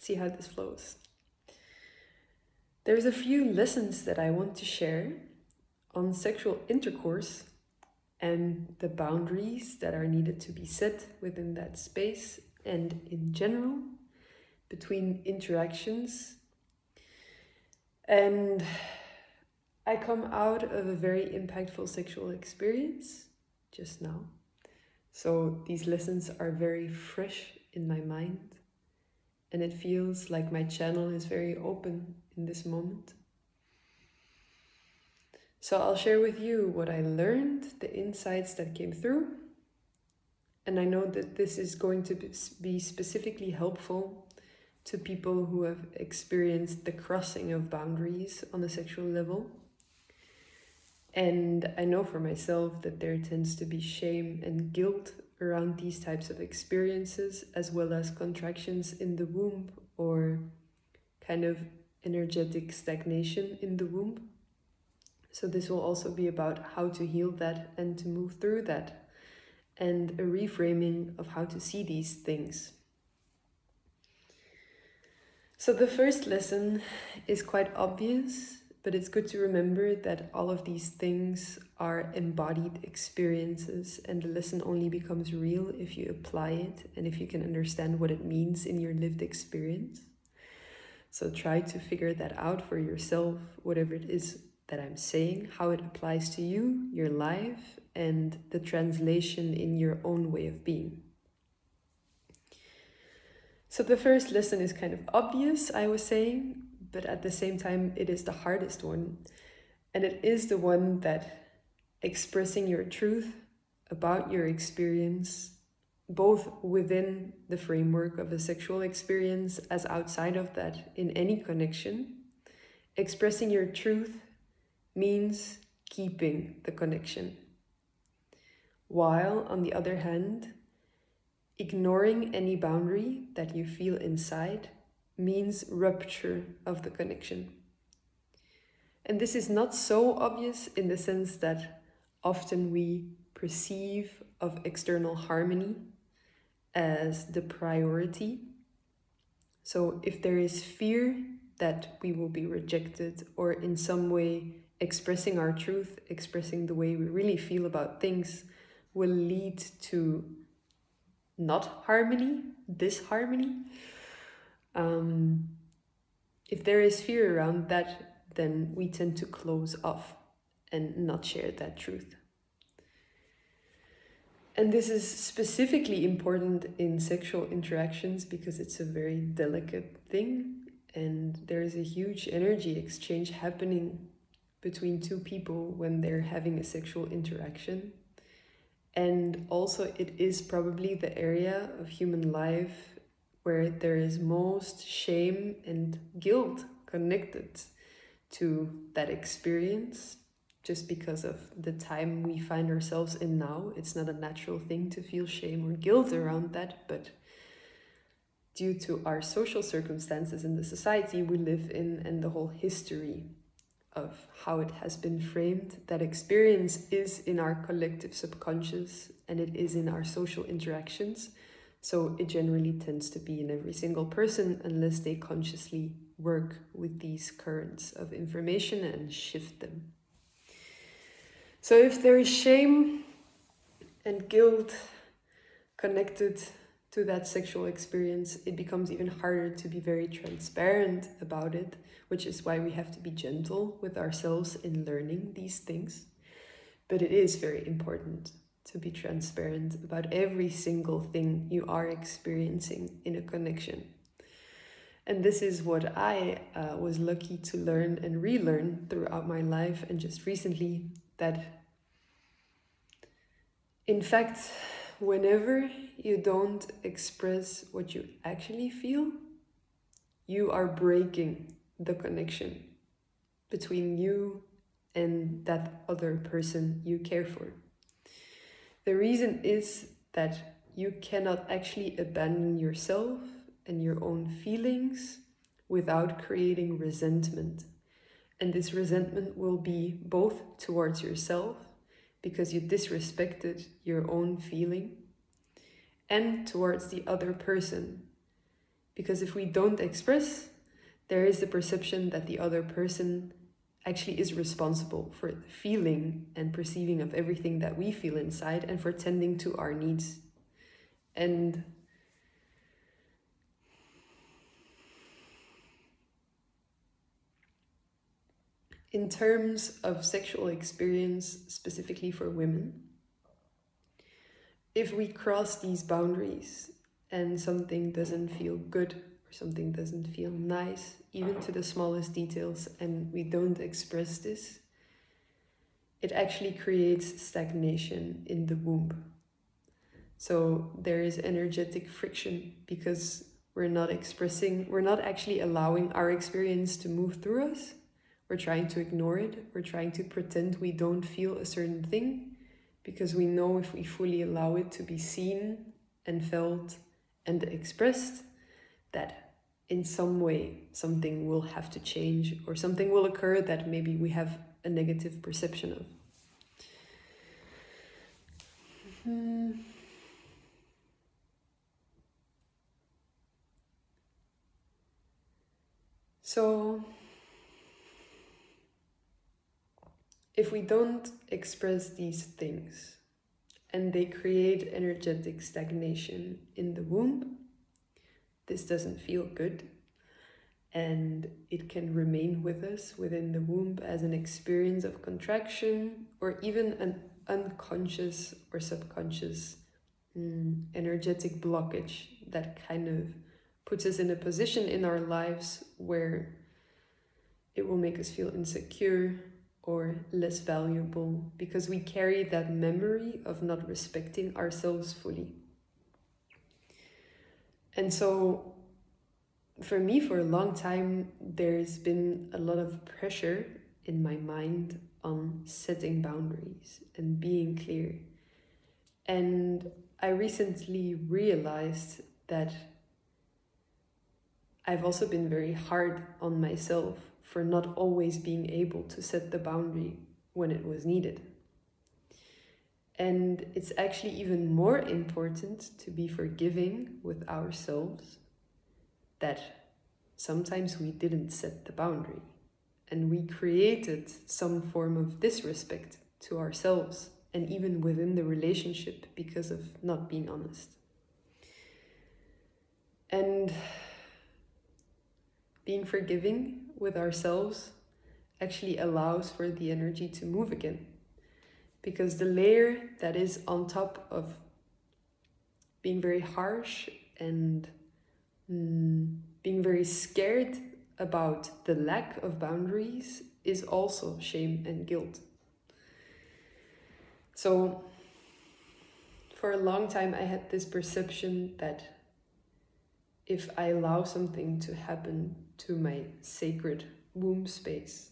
see how this flows. There's a few lessons that I want to share on sexual intercourse and the boundaries that are needed to be set within that space and in general between interactions. And I come out of a very impactful sexual experience just now. So these lessons are very fresh in my mind, and it feels like my channel is very open in this moment. So I'll share with you what I learned, the insights that came through. And I know that this is going to be specifically helpful to people who have experienced the crossing of boundaries on a sexual level. And I know for myself that there tends to be shame and guilt around these types of experiences, as well as contractions in the womb or kind of energetic stagnation in the womb. So this will also be about how to heal that and to move through that, and a reframing of how to see these things. So the first lesson is quite obvious, but it's good to remember that all of these things are embodied experiences, and the lesson only becomes real if you apply it and if you can understand what it means in your lived experience. So try to figure that out for yourself, whatever it is that I'm saying, how it applies to you, your life, and the translation in your own way of being. So the first lesson is kind of obvious, I was saying, but at the same time, it is the hardest one. And it is the one that expressing your truth about your experience, both within the framework of a sexual experience as outside of that in any connection, expressing your truth means keeping the connection. While, on the other hand, ignoring any boundary that you feel inside means rupture of the connection. And this is not so obvious in the sense that often we perceive of external harmony as the priority. So if there is fear that we will be rejected, or in some way expressing our truth, expressing the way we really feel about things, will lead to not harmony, disharmony. If there is fear around that, then we tend to close off and not share that truth. And this is specifically important in sexual interactions because it's a very delicate thing, and there is a huge energy exchange happening between two people when they're having a sexual interaction. And also it is probably the area of human life where there is most shame and guilt connected to that experience, just because of the time we find ourselves in now. It's not a natural thing to feel shame or guilt around that, but due to our social circumstances in the society we live in and the whole history of how it has been framed, that experience is in our collective subconscious and it is in our social interactions. So it generally tends to be in every single person unless they consciously work with these currents of information and shift them. So if there is shame and guilt connected to that sexual experience, it becomes even harder to be very transparent about it, which is why we have to be gentle with ourselves in learning these things. But it is very important to be transparent about every single thing you are experiencing in a connection. And this is what I was lucky to learn and relearn throughout my life, and just recently, that in fact, whenever you don't express what you actually feel, you are breaking the connection between you and that other person you care for. The reason is that you cannot actually abandon yourself and your own feelings without creating resentment. And this resentment will be both towards yourself, because you disrespected your own feeling, and towards the other person, Because if we don't express, there is the perception that the other person actually is responsible for the feeling and perceiving of everything that we feel inside and for tending to our needs. And in terms of sexual experience, specifically for women, if we cross these boundaries and something doesn't feel good or something doesn't feel nice, even to the smallest details, and we don't express this, it actually creates stagnation in the womb. So there is energetic friction because we're not actually allowing our experience to move through us. We're trying to ignore it. We're trying to pretend we don't feel a certain thing because we know if we fully allow it to be seen and felt and expressed, that in some way something will have to change or something will occur that maybe we have a negative perception of. So if we don't express these things and they create energetic stagnation in the womb, this doesn't feel good, and it can remain with us within the womb as an experience of contraction or even an unconscious or subconscious energetic blockage that kind of puts us in a position in our lives where it will make us feel insecure or less valuable because we carry that memory of not respecting ourselves fully. And so for me, for a long time, there's been a lot of pressure in my mind on setting boundaries and being clear. And I recently realized that I've also been very hard on myself for not always being able to set the boundary when it was needed. And it's actually even more important to be forgiving with ourselves that sometimes we didn't set the boundary and we created some form of disrespect to ourselves and even within the relationship because of not being honest. And being forgiving with ourselves actually allows for the energy to move again. Because the layer that is on top of being very harsh and being very scared about the lack of boundaries is also shame and guilt. So for a long time I had this perception that if I allow something to happen to my sacred womb space,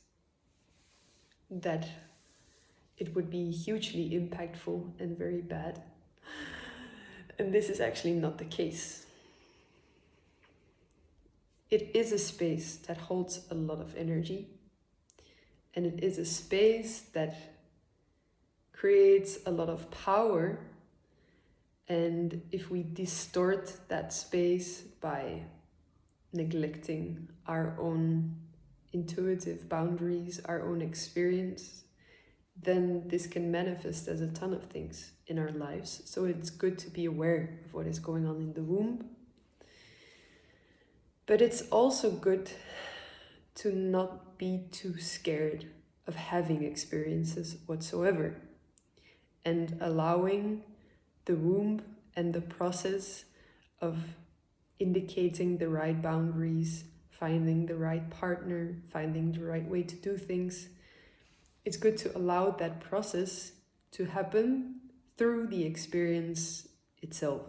that it would be hugely impactful and very bad. And this is actually not the case. It is a space that holds a lot of energy, and it is a space that creates a lot of power. And if we distort that space by neglecting our own intuitive boundaries, our own experience, then this can manifest as a ton of things in our lives. So it's good to be aware of what is going on in the womb. But it's also good to not be too scared of having experiences whatsoever and allowing the womb and the process of indicating the right boundaries, finding the right partner, finding the right way to do things. It's good to allow that process to happen through the experience itself.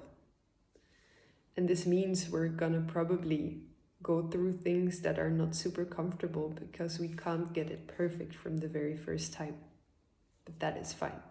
And this means we're gonna probably go through things that are not super comfortable because we can't get it perfect from the very first time. But that is fine.